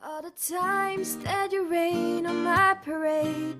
All the times that you rain on my parade,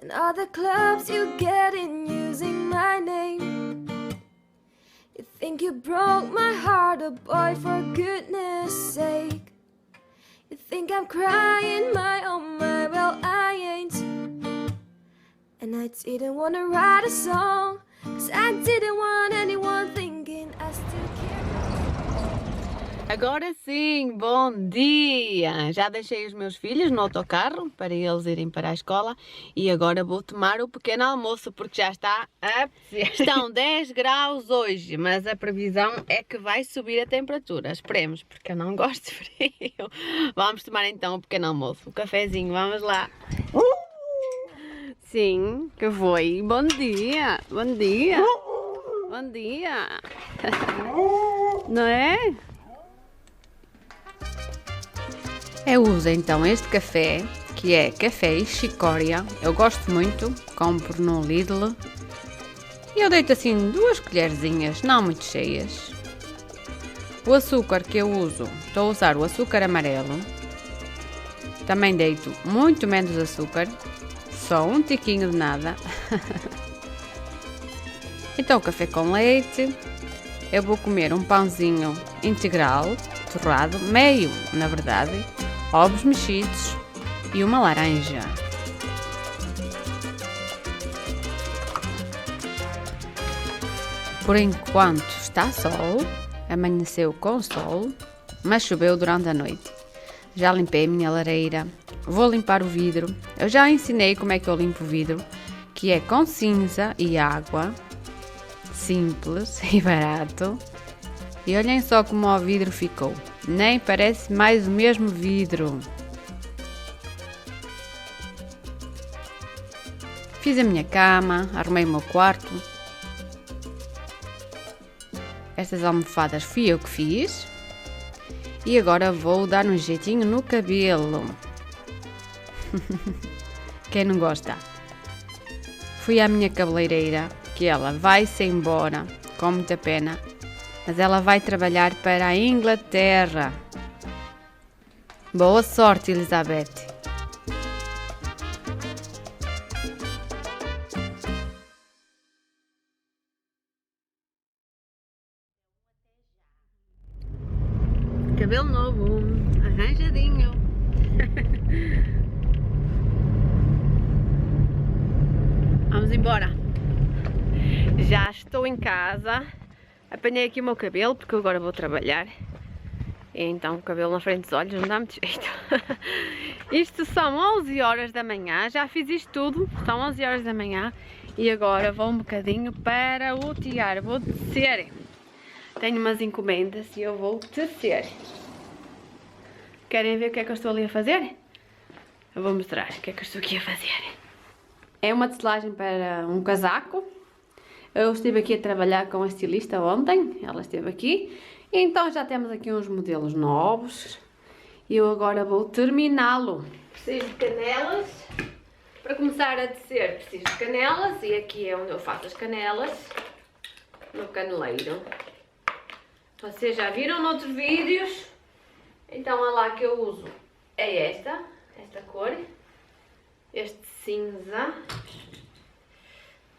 and all the clubs you get in using my name. You think you broke my heart, oh boy, for goodness sake. You think I'm crying, oh my, well I ain't. And I didn't wanna write a song, 'cause I didn't want anyone thinking I still care. Agora sim, bom dia! Já deixei os meus filhos no autocarro para eles irem para a escola e agora vou tomar o pequeno almoço porque já está a apetecer. Estão 10 graus hoje, mas a previsão é que vai subir a temperatura. Esperemos, porque eu não gosto de frio. Vamos tomar então o pequeno almoço, o cafezinho, vamos lá. Sim, que foi? Bom dia! Bom dia! Bom dia! Não é? Eu uso então este café, que é café Chicória. Eu gosto muito, compro no Lidl. E eu deito assim 2 colherzinhas, não muito cheias. O açúcar que eu uso, estou a usar o açúcar amarelo. Também deito muito menos açúcar, só um tiquinho de nada. Então café com leite. Eu vou comer um pãozinho integral, torrado, meio na verdade, ovos mexidos e uma laranja. Por enquanto está sol, amanheceu com sol, mas choveu durante a noite. Já limpei a minha lareira, vou limpar o vidro. Eu já ensinei como é que eu limpo o vidro, que é com cinza e água, simples e barato. E olhem só como o vidro ficou, nem parece mais o mesmo vidro. Fiz a minha cama, arrumei o meu quarto. Estas almofadas fui eu que fiz. E agora vou dar um jeitinho no cabelo. Quem não gosta? Fui à minha cabeleireira, que ela vai-se embora, com muita pena. Mas ela vai trabalhar para a Inglaterra. Boa sorte, Elizabeth. Cabelo novo, arranjadinho. Vamos embora. Já estou em casa. Apanhei aqui o meu cabelo porque eu agora vou trabalhar. E então o cabelo na frente dos olhos não dá muito jeito. Isto são 11 horas da manhã. Já fiz isto tudo. São 11 horas da manhã. E agora vou um bocadinho para o tear. Vou tecer. Tenho umas encomendas e eu vou tecer. Querem ver o que é que eu estou ali a fazer? Eu vou mostrar o que é que eu estou aqui a fazer. É uma tecelagem para um casaco. Eu estive aqui a trabalhar com a estilista ontem, ela esteve aqui, e então já temos aqui uns modelos novos e eu agora vou terminá-lo. Preciso de canelas, para começar a tecer preciso de canelas e aqui é onde eu faço as canelas, no caneleiro. Vocês já viram noutros vídeos, então a lá que eu uso é esta cor, este cinza.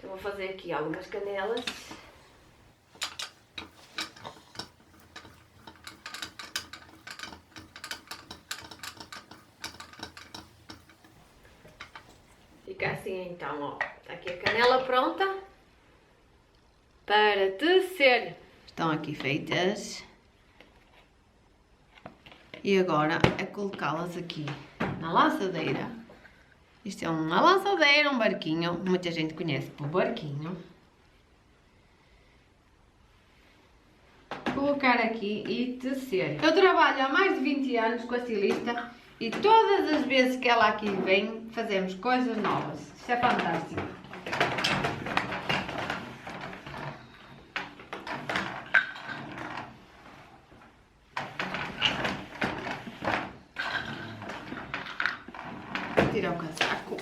Eu vou fazer aqui algumas canelas. Fica assim então, ó. Está aqui a canela pronta para tecer. Estão aqui feitas. E agora é colocá-las aqui na laçadeira. Isto é uma lançadeira, um barquinho. Muita gente conhece por barquinho. Colocar aqui e tecer. Eu trabalho há mais de 20 anos com a estilista e todas as vezes que ela aqui vem, fazemos coisas novas. Isto é fantástico. Vou tirar o casaco.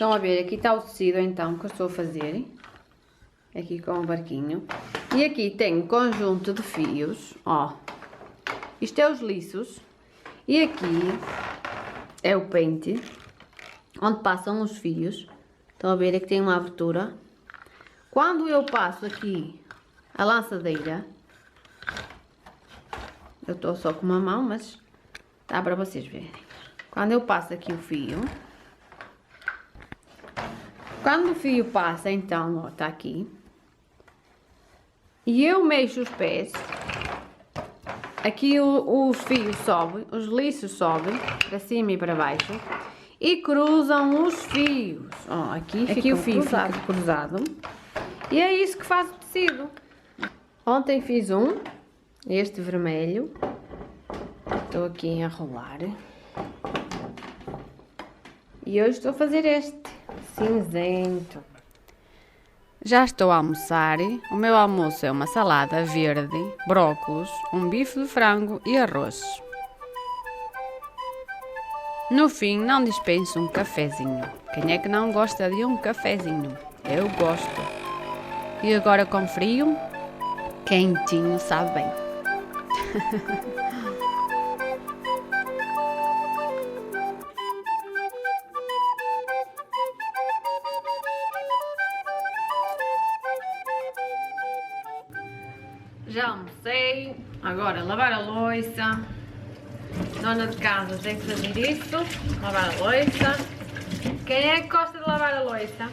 Estão a ver, aqui está o tecido então que eu estou a fazer. Aqui com o barquinho. E aqui tem um conjunto de fios, ó. Isto é os liços. E aqui é o pente, onde passam os fios. Estão a ver, aqui tem uma abertura. Quando eu passo aqui a lançadeira, eu estou só com uma mão, mas dá para vocês verem. Quando eu passo aqui o fio, quando o fio passa, então, ó, está aqui. E eu mexo os pés. Aqui os fios sobem, os liços sobem para cima e para baixo e cruzam os fios. Ó, aqui o fio fica cruzado. E é isso que faz o tecido. Ontem fiz este vermelho. Estou aqui a enrolar. E hoje estou a fazer este cinzento. Já estou a almoçar. O meu almoço é uma salada verde, brócolos, um bife de frango e arroz. No fim, não dispenso um cafezinho. Quem é que não gosta de um cafezinho? Eu gosto. E agora com frio, quentinho, sabe bem. Já almocei, agora lavar a louça. Dona de casa tem que fazer isso, lavar a louça. Quem é que gosta de lavar a louça?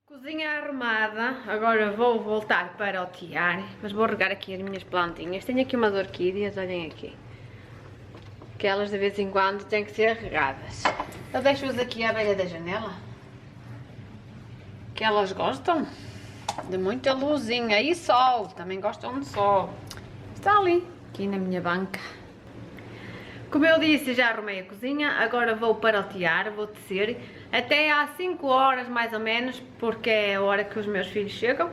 Cozinha arrumada, agora vou voltar para o tiar, mas vou regar aqui as minhas plantinhas. Tenho aqui umas orquídeas, olhem aqui, que elas de vez em quando têm que ser regadas. Eu deixo-as aqui à beira da janela, que elas gostam de muita luzinha e sol, também gostam de sol. Está ali, aqui na minha banca. Como eu disse, já arrumei a cozinha, agora vou para o tiar, vou tecer até às 5 horas mais ou menos, porque é a hora que os meus filhos chegam,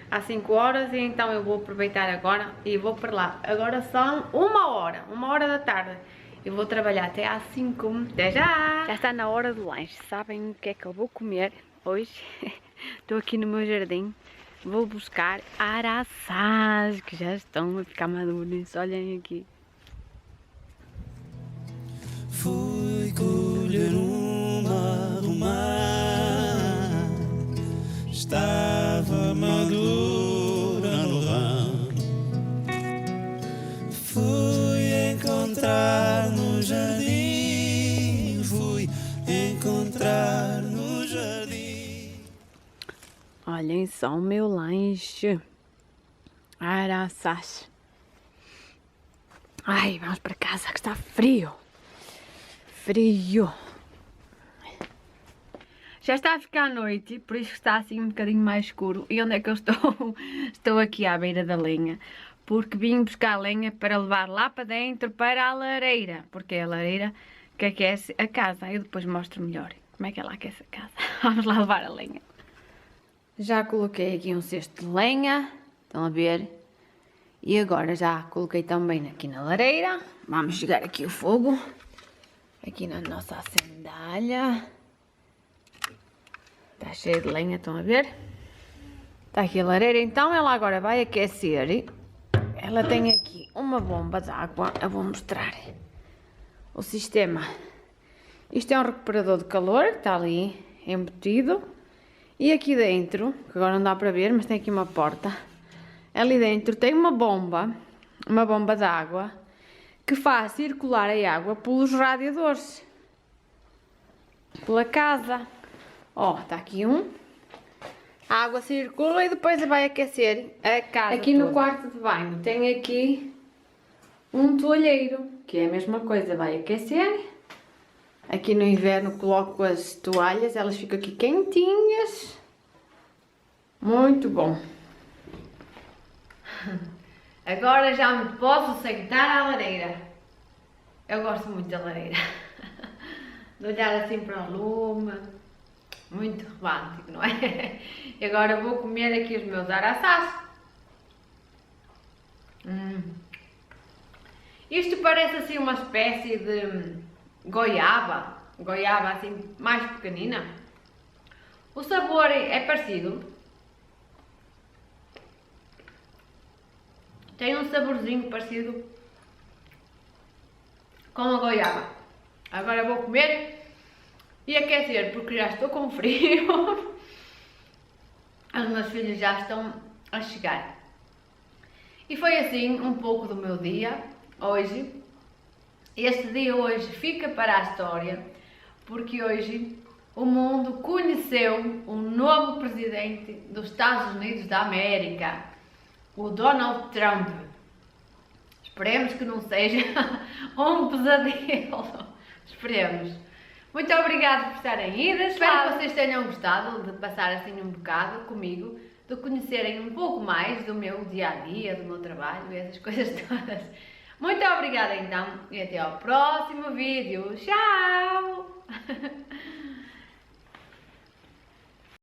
às 5 horas, e então eu vou aproveitar agora e vou para lá. Agora são 1 hora da tarde, eu vou trabalhar até às 5, até já! Já está na hora do lanche, sabem o que é que eu vou comer hoje? Estou aqui no meu jardim, vou buscar araçás, que já estão a ficar maduros, olhem aqui. Fui colher uma romã, estava madura no ramo. Fui encontrar no jardim, fui encontrar no jardim. Olhem só o meu lanche, araçás. Ai, vamos para casa que está frio. Frio. Já está a ficar noite, por isso está assim um bocadinho mais escuro. E onde é que eu estou? Estou aqui à beira da lenha, porque vim buscar lenha para levar lá para dentro para a lareira, porque é a lareira que aquece a casa. Eu depois mostro melhor como é que ela aquece a casa. Vamos lá levar a lenha. Já coloquei aqui um cesto de lenha, estão a ver? E agora já coloquei também aqui na lareira. Vamos jogar aqui o fogo. Aqui na nossa sandália. Está cheia de lenha, estão a ver? Está aqui a lareira, então ela agora vai aquecer. Ela tem aqui uma bomba de água. Eu vou mostrar o sistema. Isto é um recuperador de calor que está ali embutido. E aqui dentro, que agora não dá para ver, mas tem aqui uma porta. Ali dentro tem uma bomba de água, que faz circular a água pelos radiadores, pela casa. Ó, está aqui a água circula e depois vai aquecer a casa aqui toda. No quarto de banho tem aqui um toalheiro, que é a mesma coisa, vai aquecer. Aqui no inverno coloco as toalhas, elas ficam aqui quentinhas. Muito bom. Agora já me posso sentar à lareira. Eu gosto muito da lareira. de olhar assim para o lume, muito romântico, não é? E agora vou comer aqui os meus araçás. Isto parece assim uma espécie de goiaba assim mais pequenina. O sabor é parecido, tem um saborzinho parecido com a goiaba. Agora vou comer e aquecer porque já estou com frio. Os meus filhos já estão a chegar. E foi assim um pouco do meu dia hoje. Este dia hoje fica para a história, porque hoje o mundo conheceu um novo presidente dos Estados Unidos da América, o Donald Trump. Esperemos que não seja um pesadelo. Esperemos. Muito obrigada por estarem idas. Espero que vocês tenham gostado de passar assim um bocado comigo, de conhecerem um pouco mais do meu dia a dia, do meu trabalho e essas coisas todas. Muito obrigada então e até ao próximo vídeo. Tchau!